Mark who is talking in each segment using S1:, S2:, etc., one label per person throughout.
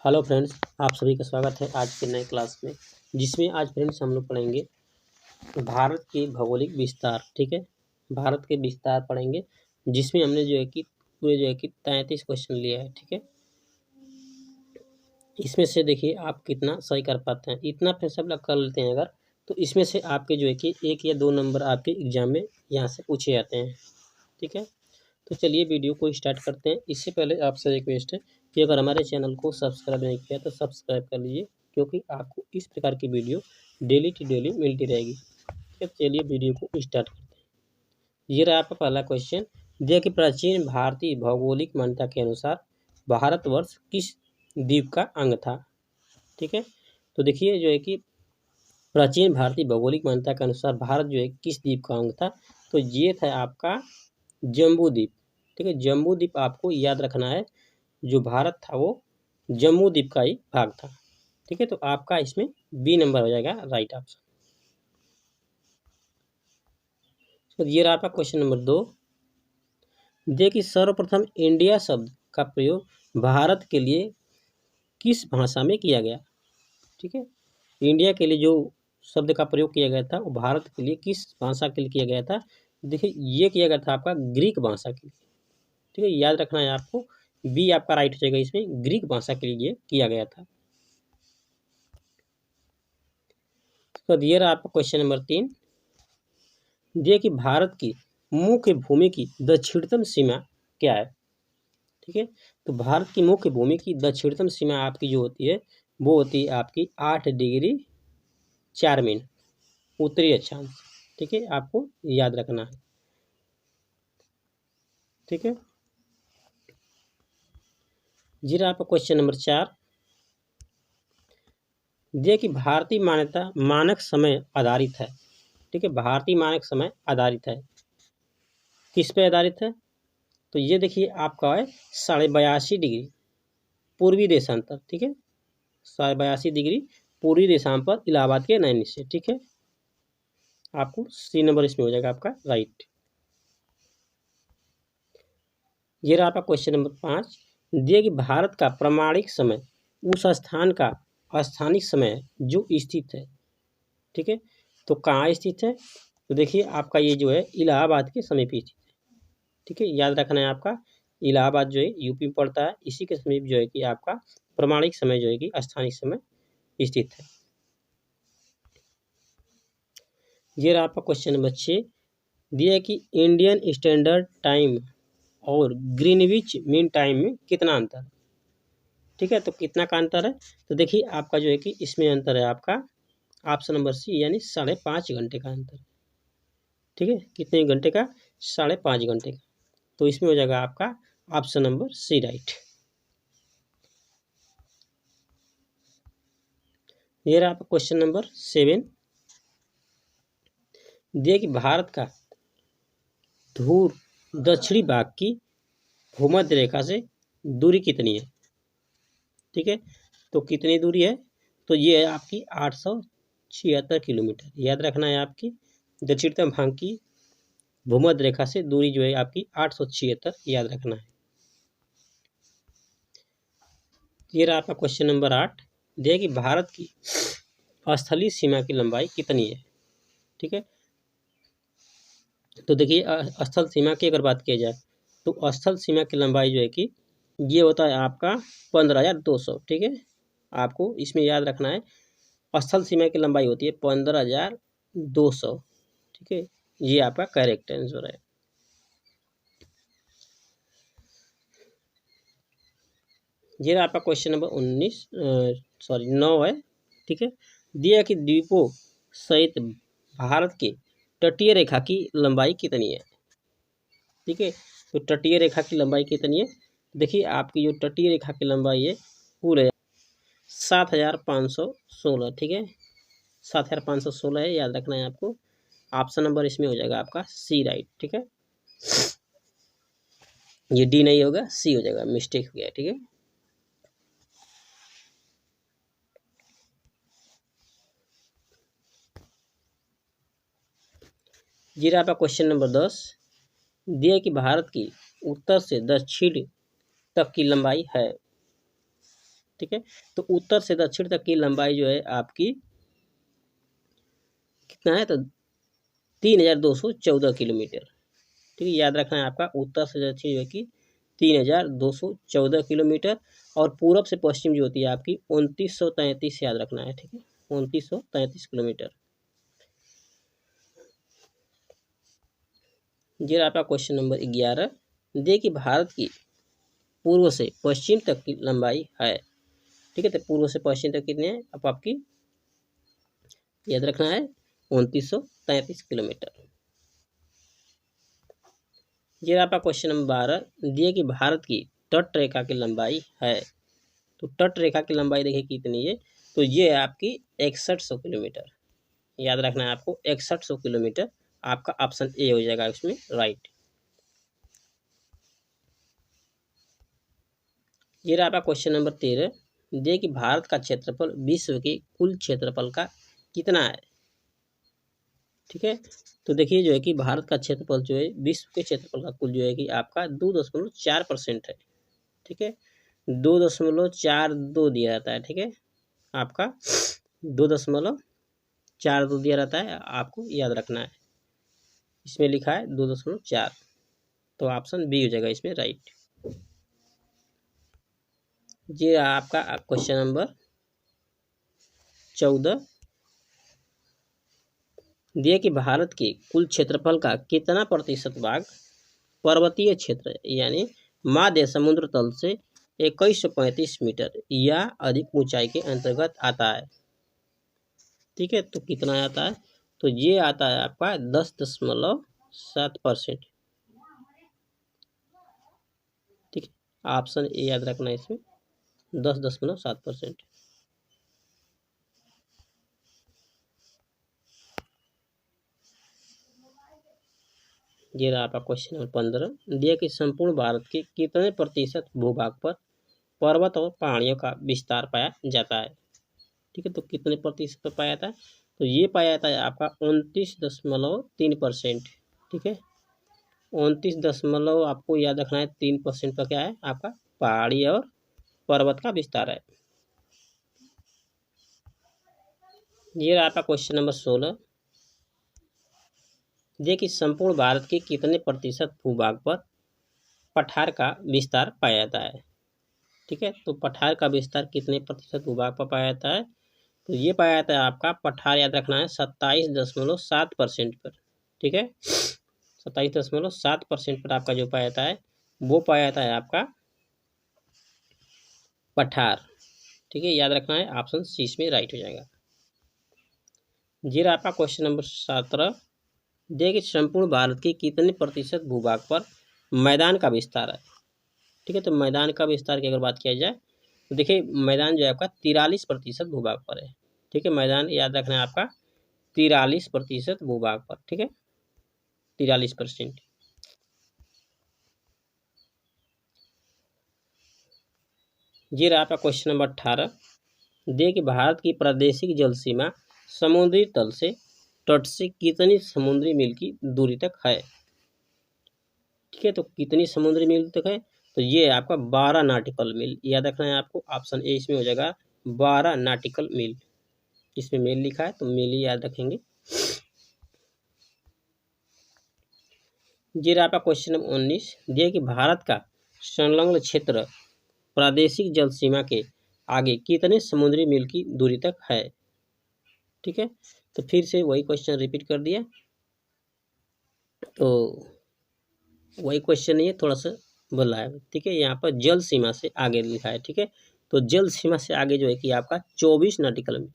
S1: Hello friends, आप सभी का स्वागत है आज के नए क्लास में, जिसमें आज फ्रेंड्स हम लोग पढ़ेंगे भारत के भौगोलिक विस्तार। ठीक है, भारत के विस्तार पढ़ेंगे, जिसमें हमने जो है कि पूरे जो है कि 33 क्वेश्चन लिया है। ठीक है, इसमें से देखिए आप कितना सही कर पाते हैं। इतना फिर सब लोग कर लेते हैं अगर, तो इसमें से आपके जो है कि 1 या 2 नंबर आपके एग्जाम में यहाँ से पूछे जाते हैं। ठीक है, तो चलिए वीडियो को स्टार्ट करते हैं। इससे पहले आपसे रिक्वेस्ट है कि अगर हमारे चैनल को सब्सक्राइब नहीं किया तो सब्सक्राइब कर लीजिए, क्योंकि आपको इस प्रकार की वीडियो डेली टू डेली मिलती रहेगी। ठीक है, चलिए वीडियो को स्टार्ट करते हैं। ये रहा आपका पहला क्वेश्चन, दिया कि प्राचीन भारतीय भौगोलिक मान्यता के अनुसार भारतवर्ष किस द्वीप का अंग था। ठीक है, तो देखिए जो है कि प्राचीन भारतीय भौगोलिक मान्यता के अनुसार भारत जो है किस द्वीप का अंग था, तो ये था आपका जम्बू द्वीप। ठीक है, जम्बू द्वीप आपको याद रखना है, जो भारत था वो जम्बू द्वीप का ही भाग था। ठीक है, तो आपका इसमें बी नंबर हो जाएगा राइट ऑप्शन। तो ये रहा आपका क्वेश्चन नंबर 2, देखिए सर्वप्रथम इंडिया शब्द का प्रयोग भारत के लिए किस भाषा में किया गया। ठीक है, इंडिया के लिए जो शब्द का प्रयोग किया गया था वो भारत के लिए किस भाषा के लिए किया गया था। देखिए ये किया गया था आपका ग्रीक भाषा के लिए। ठीक है, याद रखना है आपको, बी आपका राइट हो जाएगा, इसमें ग्रीक भाषा के लिए किया गया था। तो ये रहा आपका क्वेश्चन नंबर 3, ये कि भारत की मुख्य भूमि की दक्षिणतम सीमा क्या है। ठीक है, तो भारत की मुख्य भूमि की दक्षिणतम सीमा आपकी जो होती है वो होती है आपकी 8 डिग्री 4 मिनट उत्तरी अक्षांश। ठीक है, आपको याद रखना है। ठीक है, जी रहा आपका क्वेश्चन नंबर 4, ये कि भारतीय मान्यता मानक समय आधारित है। ठीक है, भारतीय मानक समय आधारित है, किस पे आधारित है, तो ये देखिए आपका है 82.5 डिग्री पूर्वी देशांतर। ठीक है, 82.5 डिग्री पूर्वी देशांतर इलाहाबाद के नैनी से। ठीक है, आपको सी नंबर इसमें हो जाएगा आपका राइट। ये रहा आपका क्वेश्चन नंबर 5, दिए कि भारत का प्रमाणिक समय उस स्थान का स्थानिक समय है जो स्थित है। ठीक है, तो कहाँ स्थित है, तो देखिए आपका ये जो है इलाहाबाद के समीप स्थित है। ठीक है, याद रखना है आपका इलाहाबाद जो है यूपी में पड़ता है, इसी के समीप जो है कि आपका प्रमाणिक समय जो है कि स्थानिक समय स्थित है। ये रहा आपका क्वेश्चन नंबर 6, दिया है कि इंडियन स्टैंडर्ड टाइम और ग्रीनविच मीन टाइम में कितना अंतर है। ठीक है, तो कितना का अंतर है, तो देखिए आपका जो है कि इसमें अंतर है आपका ऑप्शन नंबर सी, यानी 5.5 घंटे का अंतर। ठीक है, कितने घंटे का, 5.5 घंटे का, तो इसमें हो जाएगा आपका ऑप्शन नंबर सी राइट। ये रहा आपका क्वेश्चन नंबर 7, दिया कि भारत का ध्रुव दक्षिणी भाग की भूमध्य रेखा से दूरी कितनी है। ठीक है, तो कितनी दूरी है, तो ये है आपकी 876 किलोमीटर। याद रखना है आपकी दक्षिणतम भाग की भूमध्य रेखा से दूरी जो है आपकी 876, याद रखना है। ये रहा आपका क्वेश्चन नंबर 8, दिया कि भारत की स्थलीय सीमा की लंबाई कितनी है। ठीक है, तो देखिए स्थल सीमा की अगर बात की जाए तो स्थल सीमा की लंबाई जो है कि ये होता है आपका 15,200। ठीक है, आपको इसमें याद रखना है स्थल सीमा की लंबाई होती है 15,200। ठीक है, ये आपका करेक्ट आंसर है। ये आपका क्वेश्चन नंबर 9 है। ठीक है, दिया कि द्वीपों सहित भारत के तटीय रेखा की लंबाई कितनी है। ठीक है, तो तटीय रेखा की लंबाई कितनी है, देखिए आपकी जो तटीय रेखा की लंबाई है पूरे 7,516। ठीक है, 7,516 है, याद रखना है आपको। ऑप्शन नंबर इसमें हो जाएगा आपका सी राइट। ठीक है, ये डी नहीं होगा, सी हो जाएगा, मिस्टेक हो गया। ठीक है, जी रहा आपका क्वेश्चन नंबर 10, दिया कि भारत की उत्तर से दक्षिण तक की लंबाई है। ठीक है। तो उत्तर से दक्षिण तक की लंबाई जो है आपकी कितना है, तो 3214 किलोमीटर। ठीक है, याद रखना है आपका उत्तर से दक्षिण जो है कि 3214 किलोमीटर, और पूरब से पश्चिम जो होती है आपकी 2933, याद रखना है। ठीक है, 2933 किलोमीटर। ये आपका क्वेश्चन नंबर 11। दे कि भारत की पूर्व से पश्चिम तक की लंबाई है। ठीक है, तो पूर्व से पश्चिम तक कितने हैं, अब आपकी याद रखना है 2933 किलोमीटर। ये आपका क्वेश्चन नंबर 12। दिए कि भारत की तट रेखा की लंबाई है। तो तट रेखा की लंबाई देखिए कितनी है, तो ये है आपकी 6100 किलोमीटर। याद रखना है आपको 6100 किलोमीटर। आपका ऑप्शन ए हो जाएगा इसमें राइट। ये रहा आपका क्वेश्चन नंबर 13। दे कि भारत का क्षेत्रफल विश्व के कुल क्षेत्रफल का कितना है। ठीक है, तो देखिए जो है कि भारत का क्षेत्रफल जो है विश्व के क्षेत्रफल का कुल जो है कि आपका 2.4% है। ठीक है, 2.42 दिया जाता है। ठीक है, आपका 2.42 दिया रहता है, आपको याद रखना है। इसमें लिखा है 2.4, तो ऑप्शन बी हो जाएगा इसमें राइट। ये आपका क्वेश्चन नंबर 14। दिए कि भारत के कुल क्षेत्रफल का कितना प्रतिशत भाग पर्वतीय क्षेत्र यानी माध्य समुद्र तल से 2135 मीटर या अधिक ऊंचाई के अंतर्गत आता है। ठीक है, तो कितना आता है, तो ये आता है आपका 10.7%। ठीक है, ऑप्शन ए याद रखना है इसमें 10.7%। ये रहा आपका क्वेश्चन नंबर 15। दिया कि संपूर्ण भारत के कितने प्रतिशत भूभाग पर पर्वत और पहाड़ियों का विस्तार पाया जाता है। ठीक है, तो कितने प्रतिशत पर पाया जाता है, तो ये पाया जाता है आपका 29.3%। ठीक है, 29 आपको याद रखना है 3% पर क्या है आपका पहाड़ी और पर्वत का विस्तार है। ये रहा आपका क्वेश्चन नंबर 16। देखिए संपूर्ण भारत के कितने प्रतिशत भूभाग पर पठार का विस्तार पाया जाता है। ठीक है, तो पठार का विस्तार कितने प्रतिशत भूभाग पर पाया जाता है, तो ये पाया जाता है आपका पठार याद रखना है 27.7% पर। ठीक है, 27.7% पर आपका जो पाया जाता है वो पाया जाता है आपका पठार। ठीक है, याद रखना है ऑप्शन सी इसमें राइट हो जाएगा। जी आपका क्वेश्चन नंबर 17। देखिए संपूर्ण भारत के कितने प्रतिशत भूभाग पर मैदान का विस्तार है। ठीक है, तो मैदान का विस्तार की अगर बात किया जाए तो देखिए मैदान जो है आपका 43% भूभाग पर है। ठीक है, मैदान याद रखना है आपका 43% भूभाग पर। ठीक है, 43%। ये रहा आपका क्वेश्चन नंबर 18। देखिए भारत की प्रादेशिक जल सीमा समुद्री तल से तट से कितनी समुद्री मील की दूरी तक है। ठीक है, तो कितनी समुद्री मील तक है, तो ये है आपका 12 नाटिकल मील। याद रखना है आपको ऑप्शन ए इसमें हो जाएगा 12 नाटिकल मील। इसमें मील लिखा है तो मील ही याद रखेंगे। ये रहा आपका क्वेश्चन नंबर 19। दिया कि भारत का संलग्न क्षेत्र प्रादेशिक जल सीमा के आगे कितने समुद्री मील की दूरी तक है। ठीक है, तो फिर से वही क्वेश्चन रिपीट कर दिया, तो वही क्वेश्चन नहीं है, थोड़ा सा बोला है। ठीक है, यहाँ पर जल सीमा से आगे लिखा है। ठीक है, तो जल सीमा से आगे जो है कि आपका 24 नाटिकल मील।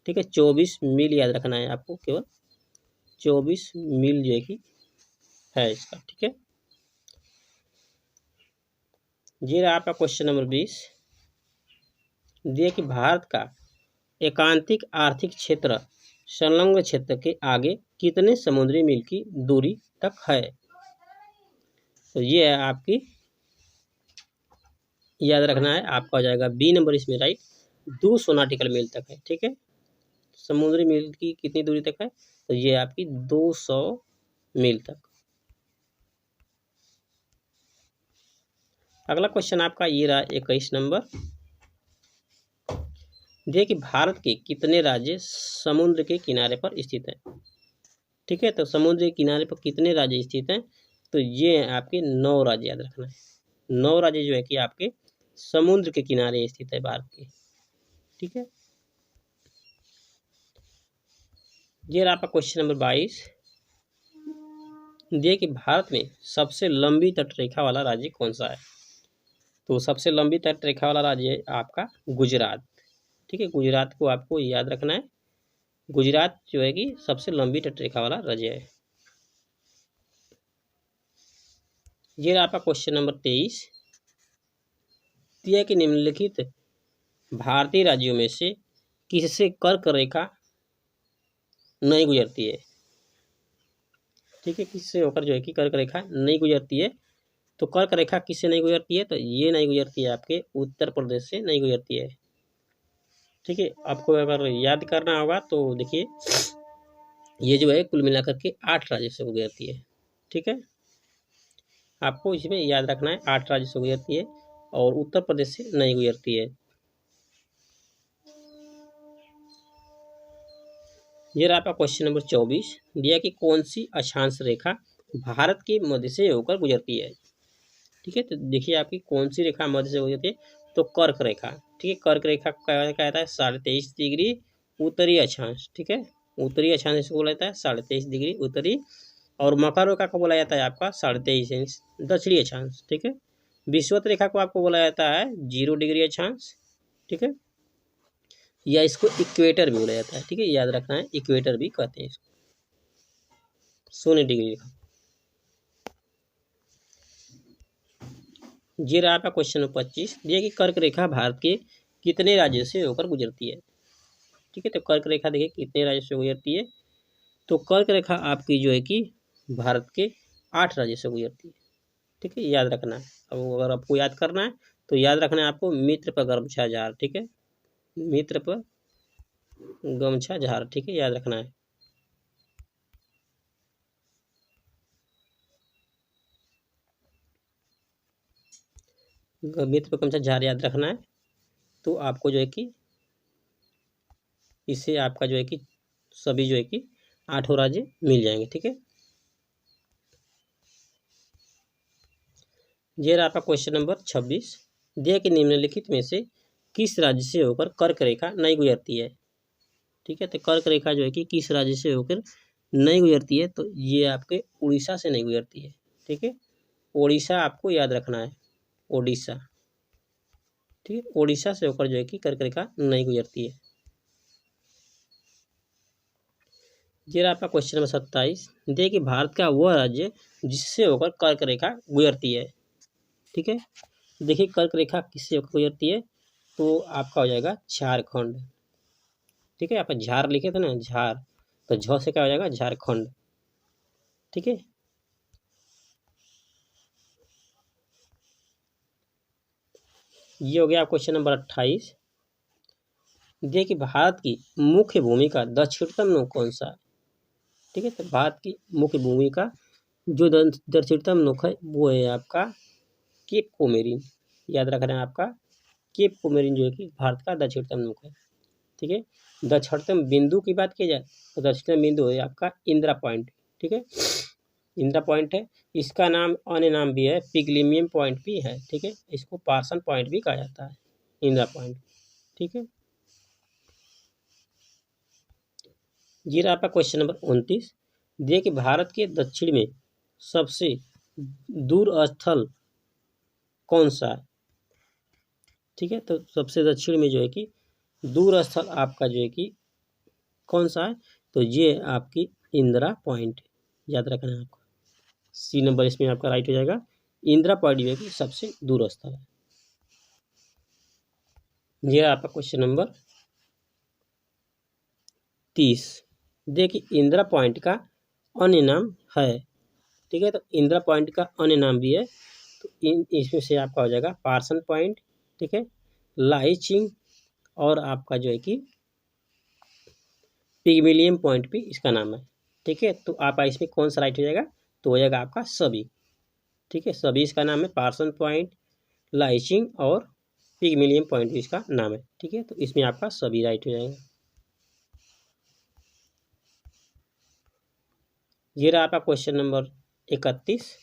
S1: ठीक है, 24 मील याद रखना है आपको, केवल 24 मील जो है कि है इसका। ठीक है, ये रहा आपका क्वेश्चन नंबर 20। दिया कि भारत का एकांतिक आर्थिक क्षेत्र संलग्न क्षेत्र के आगे कितने समुद्री मील की दूरी तक है, तो ये है आपकी याद रखना है आपका हो जाएगा बी नंबर इसमें राइट, 200 नाटिकल मील तक है। ठीक है, समुद्री मील की कितनी दूरी तक है, तो ये आपकी 200 मील तक। अगला क्वेश्चन आपका ये रहा 21 नंबर। देखिए कि भारत के कितने राज्य समुद्र के किनारे पर स्थित है। ठीक है, तो समुद्र के किनारे पर कितने राज्य स्थित हैं, तो ये हैं आपके 9 राज्य, याद रखना है। 9 राज्य जो है कि आपके समुद्र के किनारे स्थित है भारत के। ठीक है, ये रहा आपका क्वेश्चन नंबर 22। देखिए कि भारत में सबसे लंबी तटरेखा वाला राज्य कौन सा है, तो सबसे लंबी तटरेखा वाला राज्य है आपका गुजरात। ठीक है, गुजरात को आपको याद रखना है। गुजरात जो है कि सबसे लंबी तटरेखा वाला राज्य है। ये रहा आपका क्वेश्चन नंबर 23। दिया कि निम्नलिखित भारतीय राज्यों में से किससे कर्क रेखा नहीं गुजरती है। ठीक है, किससे होकर जो है कि कर्क रेखा नहीं गुजरती है, तो कर्क रेखा किससे नहीं गुजरती है, तो ये नहीं गुजरती है आपके उत्तर प्रदेश से नहीं गुजरती है। ठीक है, आपको अगर याद करना होगा तो देखिए ये जो है कुल मिलाकर के 8 राज्य से गुजरती है। ठीक है, आपको इसमें याद रखना है 8 राज्य से गुजरती है और उत्तर प्रदेश से नहीं गुजरती है। ये रहा आपका क्वेश्चन नंबर 24। दिया कि कौन सी अक्षांश रेखा भारत के मध्य से होकर गुजरती है। ठीक है, तो देखिए आपकी कौन सी रेखा मध्य से गुजरती है, तो कर्क रेखा। ठीक है, कर्क रेखा क्या कहता है, 23.5 डिग्री उत्तरी अक्षांश। ठीक है, उत्तरी अक्षांश इसको बोला जाता है 23.5 डिग्री उत्तरी, और मकर रेखा को बोला जाता है आपका 23.5 इंच दक्षिणी अक्षांश। ठीक है, विषुवत रेखा को आपको बोला जाता है 0 डिग्री अक्षांश। ठीक है, या इसको इक्वेटर भी बोला जाता है। ठीक है, याद रखना है, इक्वेटर भी कहते हैं इसको, 0 डिग्री रेखा। ये रहा आपका क्वेश्चन नंबर 25। देखिए कि कर्क रेखा भारत के कितने राज्यों से होकर गुजरती है। ठीक है, तो कर्क रेखा देखिए कितने राज्यों से गुजरती है, तो कर्क रेखा आपकी जो है कि भारत के 8 राज्यों से गुजरती है। ठीक है, याद रखना है। अब अगर आपको याद करना है तो याद रखना है आपको मित्र पर गमछा झार। ठीक है, मित्र पर गमछा झार। ठीक है, याद रखना है। मित्र पर गमछा झार याद रखना है, तो आपको जो है कि इससे आपका जो है कि सभी जो है कि 8 राज्य मिल जाएंगे। ठीक है, ये रहा आपका क्वेश्चन नंबर 26। दिया कि निम्नलिखित में से किस राज्य से होकर कर्क रेखा नहीं गुजरती है। ठीक है, तो कर्क रेखा जो है कि किस राज्य से होकर नहीं गुजरती है, तो ये आपके उड़ीसा से नहीं गुजरती है। ठीक है, उड़ीसा आपको याद रखना है, ओडिशा। ठीक है, ओडिशा से होकर जो है कि कर्क रेखा नहीं गुजरती है। ये रहा आपका क्वेश्चन नंबर 27। देखिए कि भारत का वह राज्य जिससे होकर कर्क रेखा गुजरती है। ठीक है, देखिए कर्क रेखा किससे होकर गुजरती है, तो आपका हो जाएगा झारखंड। ठीक है, आप झार लिखे थे ना, झार, तो झ से क्या हो जाएगा, झारखंड। ठीक है, ये हो गया क्वेश्चन नंबर 28। देखिए कि भारत की मुख्य भूमिका दक्षिणतम नोक कौन सा है। ठीक है, तो भारत की मुख्य भूमिका जो दक्षिणतम नोक है वो है आपका केप कोमेरिन। याद रखना है आपका, केप कोमेरिन जो है कि भारत का दक्षिणतम नोक है। ठीक है, दक्षिणतम बिंदु की बात की जाए तो दक्षिणतम बिंदु है आपका इंदिरा पॉइंट। ठीक है, इंदिरा पॉइंट है, इसका नाम अन्य नाम भी है, पिगलिमियम पॉइंट भी है। ठीक है, इसको पार्सन पॉइंट भी कहा जाता है, इंदिरा पॉइंट। ठीक है, ये रहा आपका क्वेश्चन नंबर 29। देखिए कि भारत के दक्षिण में सबसे दूर स्थल कौन सा है। ठीक है, तो सबसे दक्षिण में जो है कि दूर स्थल आपका जो है कि कौन सा है, तो ये आपकी इंदिरा पॉइंट। याद रखना है आपको, सी नंबर इसमें आपका राइट हो जाएगा। इंदिरा पॉइंट जो है कि सबसे दूर स्थल है। ये आपका क्वेश्चन नंबर 30। देखिए इंदिरा पॉइंट का अन्य नाम है। ठीक है, तो इंदिरा पॉइंट का अन्य नाम भी है, तो इसमें से आपका हो जाएगा पार्सन पॉइंट। ठीक है, लाइचिंग, और आपका जो है कि पिगमिलियम पॉइंट भी इसका नाम है। ठीक है, तो आपका इसमें कौन सा राइट हो जाएगा, तो हो जाएगा आपका सभी। ठीक है, सभी इसका नाम है, पार्सन पॉइंट, लाइचिंग और पिगमिलियन पॉइंट भी इसका नाम है। ठीक है, तो इसमें आपका सभी राइट हो जाएगा। ये रहा आपका क्वेश्चन नंबर 31।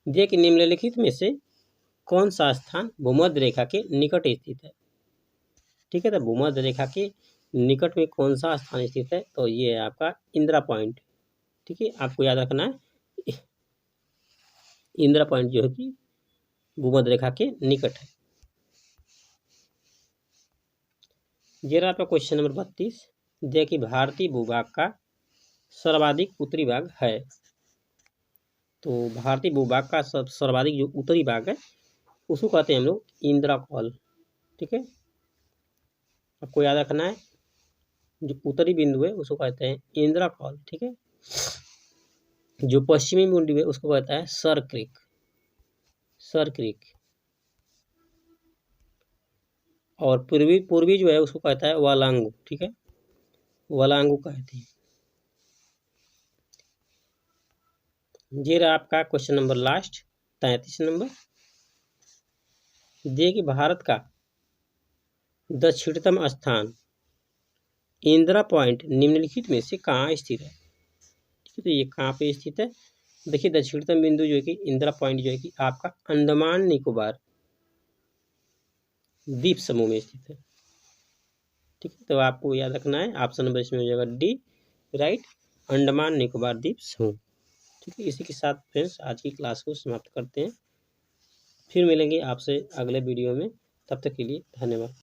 S1: दिए कि निम्नलिखित में से कौन सा स्थान भूमध्य रेखा के निकट स्थित है। ठीक है, तो भूमध्य रेखा के निकट में कौन सा स्थान स्थित है, तो ये है आपका इंदिरा पॉइंट। ठीक है, आपको याद रखना है इंदिरा पॉइंट जो है कि भूमध्य रेखा के निकट है। ये रहा आपका क्वेश्चन नंबर 32। दिया कि भारतीय भूभाग का सर्वाधिक उत्तरी भाग है। तो भारतीय भूभाग का सर्वाधिक जो उत्तरी भाग है उसको कहते हैं हम लोग इंदिरा कॉल। ठीक है, आपको याद रखना है जो उत्तरी बिंदु है उसको कहते हैं इंदिरा कॉल। ठीक है, जो पश्चिमी बिंदु है उसको कहता है सर क्रीक। Sir creek. और पूर्वी पूर्वी जो है उसको कहता है वालांगू। ठीक है, वालांगू कहते हैं। ये रहा आपका क्वेश्चन नंबर लास्ट 33 नंबर। दिए कि भारत का दक्षिणतम स्थान इंदिरा पॉइंट निम्नलिखित में से कहाँ स्थित है। ठीक है, तो ये कहाँ पे स्थित है। देखिए दक्षिणतम बिंदु जो है कि इंदिरा पॉइंट जो है कि आपका अंडमान निकोबार द्वीप समूह में स्थित है। ठीक है, तो आपको याद रखना है ऑप्शन नंबर इसमें हो जाएगा डी राइट, अंडमान निकोबार द्वीप समूह। ठीक है, इसी के साथ फ्रेंड्स आज की क्लास को समाप्त करते हैं। फिर मिलेंगे आपसे अगले वीडियो में, तब तक के लिए धन्यवाद।